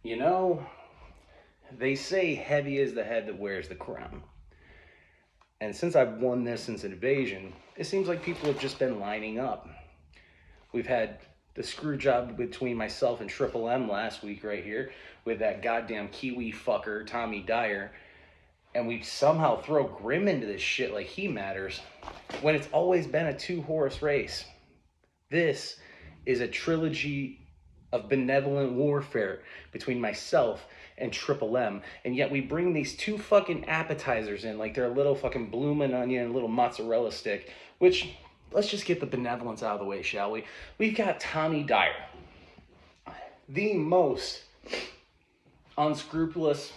You know, they say heavy is the head that wears the crown. And since I've won this since invasion, it seems like people have just been lining up. We've had the screw job between myself and Triple M last week right here with that goddamn Kiwi fucker, Tommy Dyer. And we somehow throw Grim into this shit like he matters when it's always been a two-horse race. This is a trilogy of benevolent warfare between myself and Triple M, and yet we bring these two fucking appetizers in like they're a little fucking bloomin' onion and a little mozzarella stick, which, let's just get the benevolence out of the way, shall we? We've got Tommy Dyer, the most unscrupulous,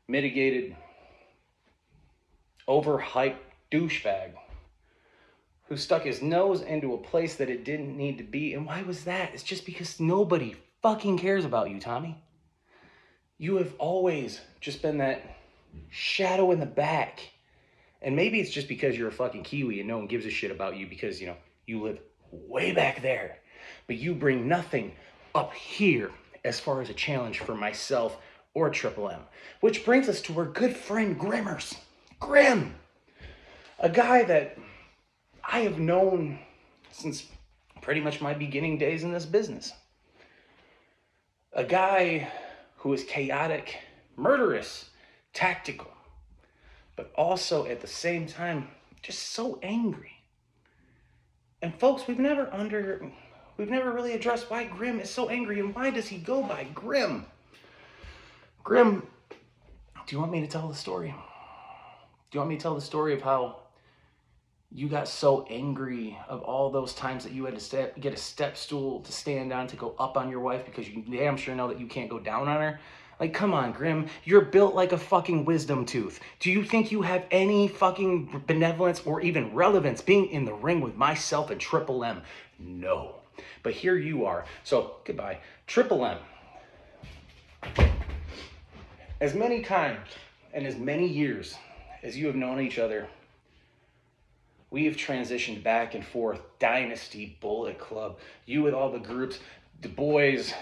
mitigated, overhyped douchebag who stuck his nose into a place that it didn't need to be. And why was that? It's just because nobody fucking cares about you, Tommy. You have always just been that shadow in the back. And maybe it's just because you're a fucking Kiwi and no one gives a shit about you because, you live way back there. But you bring nothing up here as far as a challenge for myself or Triple M. Which brings us to our good friend Grimmers. Grim! A guy that I have known since pretty much my beginning days in this business. A guy who is chaotic, murderous, tactical, but also at the same time just so angry. And folks, we've never really addressed why Grim is so angry and why does he go by Grim? Grim, do you want me to tell the story? Do you want me to tell the story of how you got so angry of all those times that you had to get a step stool to stand on to go up on your wife because you damn sure know that you can't go down on her? Like, come on, Grim. You're built like a fucking wisdom tooth. Do you think you have any fucking benevolence or even relevance being in the ring with myself and Triple M? No. But here you are. So, goodbye. Triple M. As many times and as many years as you have known each other, we have transitioned back and forth. Dynasty, Bullet Club, you with all the groups, the boys,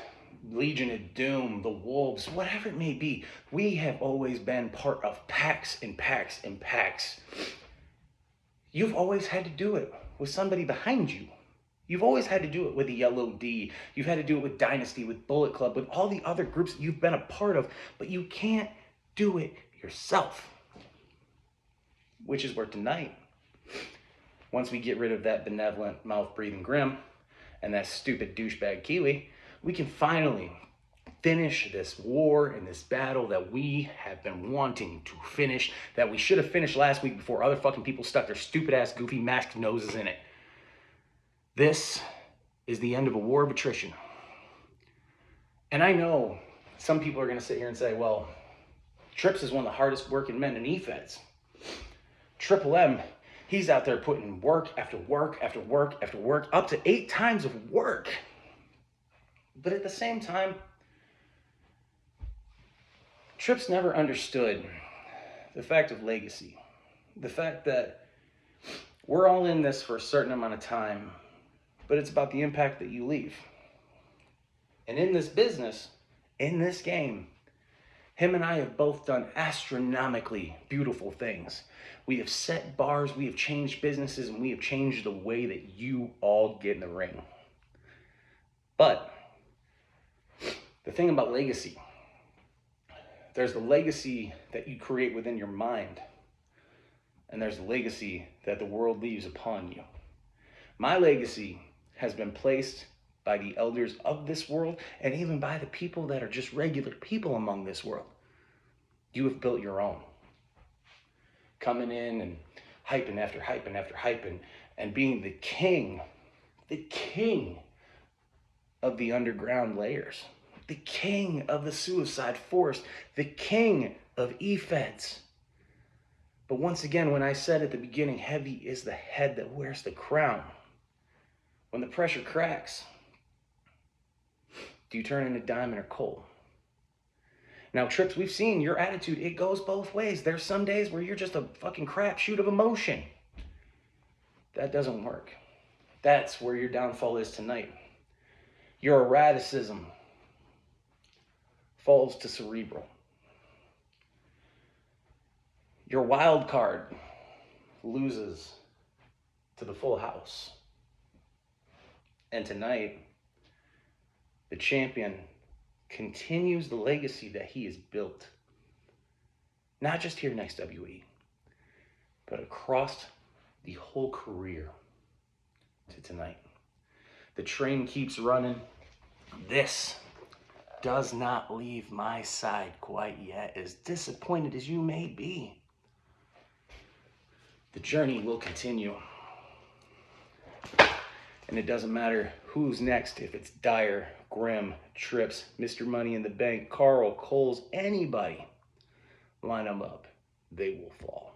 Legion of Doom, the Wolves, whatever it may be. We have always been part of packs and packs and packs. You've always had to do it with somebody behind you. You've always had to do it with the Yellow D. You've had to do it with Dynasty, with Bullet Club, with all the other groups that you've been a part of, but you can't do it yourself. Which is where tonight, once we get rid of that benevolent, mouth-breathing Grim and that stupid douchebag Kiwi, we can finally finish this war and this battle that we have been wanting to finish, that we should have finished last week before other fucking people stuck their stupid-ass, goofy masked noses in it. This is the end of a war of attrition. And I know some people are going to sit here and say, well, Trips is one of the hardest working men in E-Feds. Triple M, he's out there putting work after work after work after work, up to 8 times of work. But at the same time, Trips never understood the fact of legacy. The fact that we're all in this for a certain amount of time, but it's about the impact that you leave. And in this business, in this game, him and I have both done astronomically beautiful things. We have set bars, we have changed businesses, and we have changed the way that you all get in the ring. But the thing about legacy, there's the legacy that you create within your mind, and there's the legacy that the world leaves upon you. My legacy has been placed by the elders of this world and even by the people that are just regular people among this world. You have built your own. Coming in and hyping after hyping after hyping and being the king of the underground layers, the king of the suicide forest, the king of E-Feds. But once again, when I said at the beginning, heavy is the head that wears the crown. When the pressure cracks, do you turn into diamond or coal? Now, Trips, we've seen your attitude. It goes both ways. There's some days where you're just a fucking crapshoot of emotion. That doesn't work. That's where your downfall is tonight. Your erraticism. falls to Cerebral. Your wild card loses to the Full House. And tonight, the champion continues the legacy that he has built. Not just here in XWE, but across the whole career to tonight. The train keeps running. This does not leave my side quite yet, as disappointed as you may be. The journey will continue. And it doesn't matter who's next, if it's Dyer, Grimm, Trips, Mr. Money in the Bank, Carl, Coles, anybody. Line them up, they will fall.